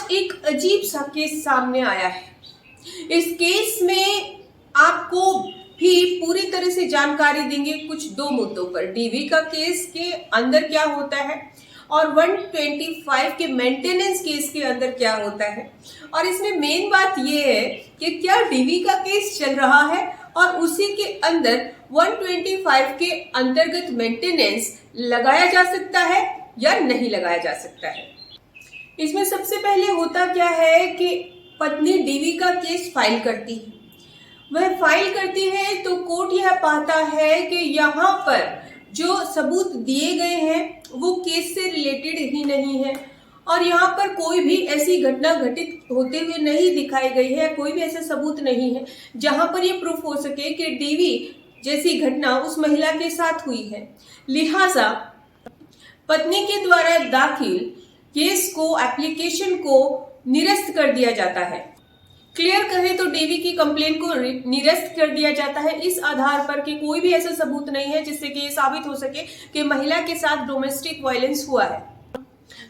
आज एक अजीब सा केस सामने आया है। इस केस में आपको भी पूरी तरह से जानकारी देंगे कुछ दो मुद्दों पर, डीवी का केस के अंदर क्या होता है और 125 के मेंटेनेंस केस के अंदर क्या होता है। और इसमें मेन बात यह है कि क्या डीवी का केस चल रहा है और उसी के अंदर 125 के अंतर्गत मेंटेनेंस लगाया जा सकता है या नहीं लगाया जा सकता है। इसमें सबसे पहले होता क्या है कि पत्नी डीवी का केस फाइल करती है। वह फाइल करती है तो कोर्ट यह पाता है कि यहाँ पर जो सबूत दिए गए हैं वो केस से रिलेटेड ही नहीं है और यहाँ पर कोई भी ऐसी घटना घटित होते हुए नहीं दिखाई गई है, कोई भी ऐसा सबूत नहीं है जहां पर ये प्रूफ हो सके कि डीवी जैसी घटना उस महिला के साथ हुई है। लिहाजा पत्नी के द्वारा दाखिल केस को, एप्लीकेशन को निरस्त कर दिया जाता है। क्लियर करें तो डीवी की कंप्लेन को निरस्त कर दिया जाता है इस आधार पर कि कोई भी ऐसा सबूत नहीं है जिससे कि ये साबित हो सके कि महिला के साथ डोमेस्टिक वायलेंस हुआ है।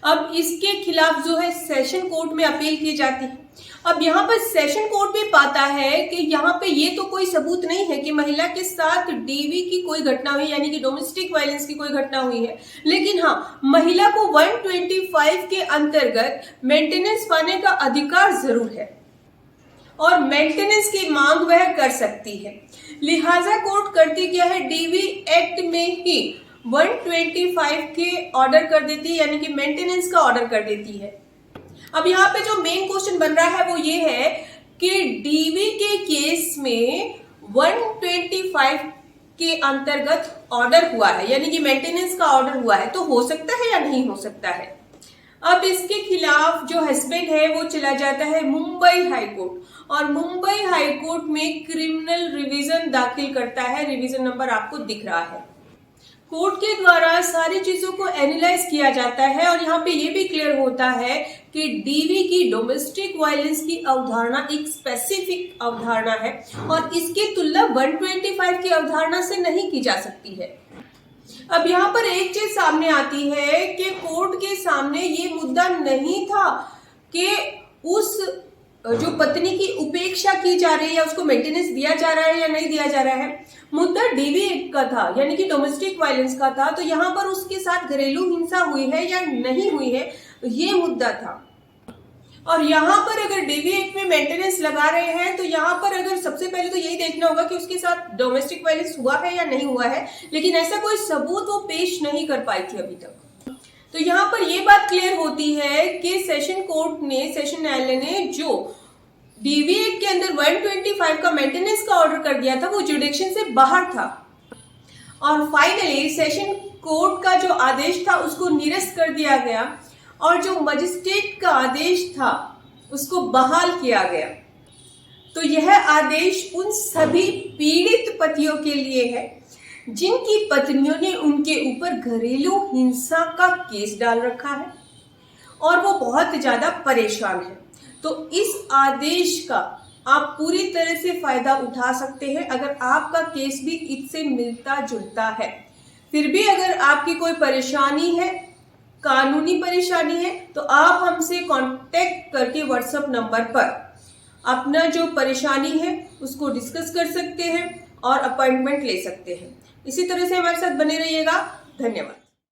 अब इसके खिलाफ जो है सेशन कोर्ट में अपील की जाती है। अब यहाँ पर सेशन कोर्ट भी पाता है कि यहाँ पे ये तो कोई सबूत नहीं है कि महिला के साथ डीवी की कोई घटना हुई, यानी कि डोमेस्टिक वायलेंस की कोई घटना हुई है, लेकिन हाँ महिला को 125 के अंतर्गत मेंटेनेंस पाने का अधिकार जरूर है और मेंटेनेंस की मांग वह कर सकती है। लिहाजा कोर्ट करती क्या है, डीवी एक्ट में ही 125 के ऑर्डर कर देती है, यानी कि मेंटेनेंस का ऑर्डर कर देती है। अब यहाँ पे जो मेन क्वेश्चन बन रहा है वो ये है कि डीवी के केस में 125 के अंतर्गत ऑर्डर हुआ है, यानी कि मेंटेनेंस का ऑर्डर हुआ है, तो हो सकता है या नहीं हो सकता है। अब इसके खिलाफ जो हस्बैंड है वो चला जाता है मुंबई हाई कोर्ट और मुंबई हाई कोर्ट में क्रिमिनल रिवीजन दाखिल करता है। रिवीजन नंबर आपको दिख रहा है। कोर्ट के द्वारा सारी चीजों को एनालाइज किया जाता है और यहाँ पे ये भी क्लियर होता है कि डीवी की डोमेस्टिक वायलेंस की अवधारणा एक स्पेसिफिक अवधारणा है और इसकी तुलना 125 की अवधारणा से नहीं की जा सकती है। अब यहाँ पर एक चीज सामने आती है कि कोर्ट के सामने ये मुद्दा नहीं था कि उस जो पत्नी की उपेक्षा की जा रही है उसको मेंटेनेंस दिया जा रहा है या नहीं दिया जा रहा है। मुद्दा डीवी एक्ट का था, यानी कि डोमेस्टिक वायलेंस का था। तो यहाँ पर उसके साथ घरेलू हिंसा हुई है या नहीं हुई है, ये मुद्दा था। और यहाँ पर अगर डीवी एक्ट में मेंटेनेंस लगा रहे हैं तो यहाँ पर अगर सबसे पहले तो यही देखना होगा कि उसके साथ डोमेस्टिक वायलेंस हुआ है या नहीं हुआ है, लेकिन ऐसा कोई सबूत वो पेश नहीं कर पाई थी अभी तक। तो यहाँ पर ये बात क्लियर होती है कि सेशन कोर्ट ने, सेशन न्यायालय ने जो डीवी एक्ट के अंदर 125 का मेंटेनेंस का ऑर्डर कर दिया था वो जुडिक्शन से बाहर था और फाइनली सेशन कोर्ट का जो आदेश था उसको निरस्त कर दिया गया और जो मजिस्ट्रेट का आदेश था उसको बहाल किया गया। तो यह आदेश उन सभी पीड़ित पतियों के लिए है जिनकी पत्नियों ने उनके ऊपर घरेलू हिंसा का केस डाल रखा है और वो बहुत ज्यादा परेशान है। तो इस आदेश का आप पूरी तरह से फायदा उठा सकते हैं अगर आपका केस भी इससे मिलता जुलता है। फिर भी अगर आपकी कोई परेशानी है, कानूनी परेशानी है, तो आप हमसे कांटेक्ट करके व्हाट्सएप नंबर पर अपना जो परेशानी है उसको डिस्कस कर सकते हैं और अपॉइंटमेंट ले सकते हैं। इसी तरह से हमारे साथ बने रहिएगा। धन्यवाद।